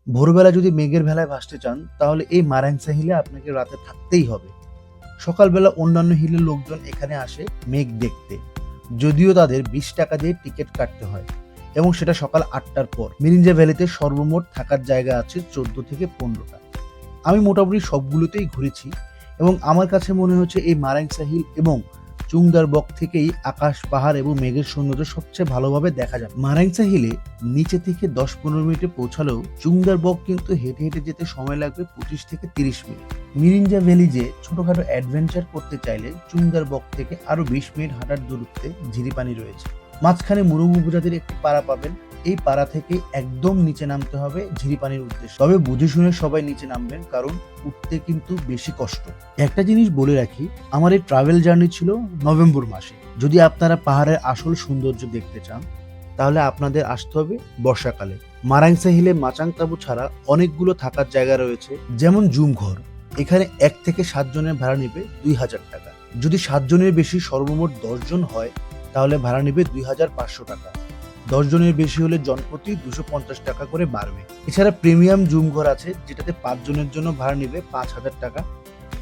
ভোরবেলা যদি মেঘের ভেলায় ভাসতে চান তাহলে এই মারাংসা হিলে আপনাকে রাতে থাকতেই হবে। সকালবেলা অন্যান্য হিলের লোকজন এখানে আসে মেঘ দেখতে, যদিও তাদের 20 টাকা দিয়ে টিকিট কাটতে হয় এবং সেটা সকাল 8টার পর। মিরিঞ্জা ভ্যালিতে সর্বমোট থাকার জায়গা আছে 14 থেকে 15টা। আমি মোটামুটি সবগুলোতেই ঘুরেছি এবং আমার কাছে মনে হচ্ছে এই মারাংসা হিল এবং চুংদার বক থেকেই আকাশ, পাহাড় এবং মেঘের সৌন্দর্য সবচেয়ে ভালোভাবে দেখা যায়। মারাংসা হিলে নিচে থেকে 10-15 মিনিটে পৌঁছালেও চুংদার বক কিন্তু হেঁটে হেঁটে যেতে সময় লাগবে 25 থেকে 30 মিনিট। মিরিঞ্জা ভ্যালি যে ছোটখাটো অ্যাডভেঞ্চার করতে চাইলে চুংদার বক থেকে আরো 20 মিনিট হাঁটার দূরত্বে ঝিরিপানি রয়েছে। মাঝখানে মুরুমু উপজাতির একটি পাড়া পাবেন। এই পাড়া থেকে একদম নিচে নামতে হবে ঝিরিপানির উদ্দেশ্যে। তবে বুঝে শুনে সবাই নিচে নামবেন, কারণ উঠতে কিন্তু বেশি কষ্ট। একটা জিনিস বলে রাখি, আমার এই ট্রাভেল জার্নি ছিল নভেম্বর মাসে। যদি আপনারা পাহাড়ের আসল সৌন্দর্য দেখতে চান তাহলে আপনাদের আসতে হবে বর্ষাকালে। মারাংসা হিলে মাচাং তাঁবু ছাড়া অনেকগুলো থাকার জায়গা রয়েছে, যেমন জুম ঘর। এখানে 1 থেকে 7 জনের ভাড়া নেবে 2000 টাকা। যদি 7 জনের বেশি সর্বমোট 10 জন হয় তাহলে ভাড়া নেবে 2500 টাকা। 10 জনের বেশি হলে জনপ্রতি 250 টাকা করে বাড়বে। এছাড়া প্রিমিয়াম জুম ঘর আছে, যেটাতে 5 জনের জন্য ভাড়া নেবে 5000 টাকা,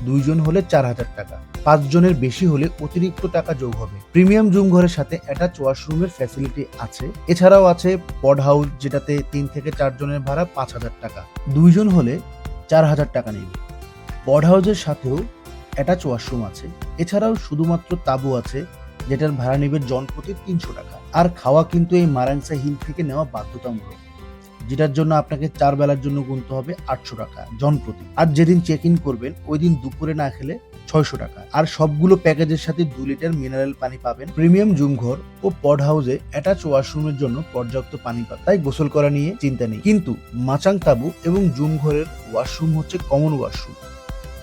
2 জন হলে 4000 টাকা, 5 জনের বেশি হলে অতিরিক্ত টাকা যোগ হবে। প্রিমিয়াম জুম ঘরের সাথে অ্যাটাচ ওয়াশরুমের ফ্যাসিলিটি আছে। এছাড়াও আছে পড হাউস, যেটাতে 3 থেকে 4 জনের ভাড়া 5000 টাকা, 2 জন হলে 4000 টাকা নেবে। পড হাউসের সাথেও অ্যাটাচ ওয়াশরুম আছে। এছাড়াও শুধুমাত্র তাঁবু আছে, যেটার ভাড়া নেবে জনপ্রতি 300 টাকা। আর খাওয়া কিন্তু এই মারাংসা হিল থেকে নেওয়া বাধ্যতামূলক, যেটার জন্য আপনাকে 4 বেলার জন্য গুনতে হবে 800 টাকা জনপ্রতি। আর যেদিন চেক ইন করবেন ওই দিন দুপুরে না খেলে 600 টাকা। আর সবগুলো প্যাকেজের সাথে 2 লিটার মিনারেল পানি পাবেন। প্রিমিয়াম জুম ঘর ও পড হাউসে অ্যাটাচ ওয়াশরুমের জন্য পর্যাপ্ত পানি পাবেন, তাই গোসল করা নিয়ে চিন্তা নেই। কিন্তু মাচাং তাঁবু এবং জুম ঘরের ওয়াশরুম হচ্ছে কমন ওয়াশরুম।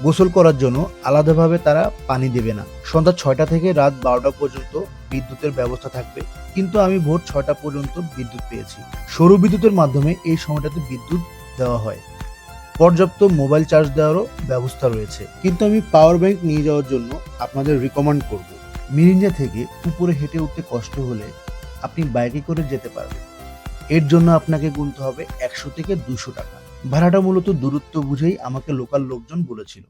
গোসল করার জন্য আলাদাভাবে তারা পানি দেবে না। সন্ধ্যা 6টা থেকে রাত 12টা পর্যন্ত বিদ্যুতের ব্যবস্থা থাকবে, কিন্তু আমি ভোর 6টা পর্যন্ত বিদ্যুৎ পেয়েছি। সৌর বিদ্যুতের মাধ্যমে এই সময়টাতে বিদ্যুৎ দেওয়া হয়। পর্যাপ্ত মোবাইল চার্জ দেওয়ারও ব্যবস্থা রয়েছে, কিন্তু আমি পাওয়ার ব্যাংক নিয়ে যাওয়ার জন্য আপনাদের রিকমেন্ড করব। মিরিঞ্জা থেকে উপরে হেঁটে উঠতে কষ্ট হলে আপনি বাইকে করে যেতে পারবেন। এর জন্য আপনাকে গুনতে হবে 100 থেকে 200 টাকা। ভাড়াটা মূলত দূরত্ব বুঝেই আমাকে লোকাল লোকজন বলেছিল।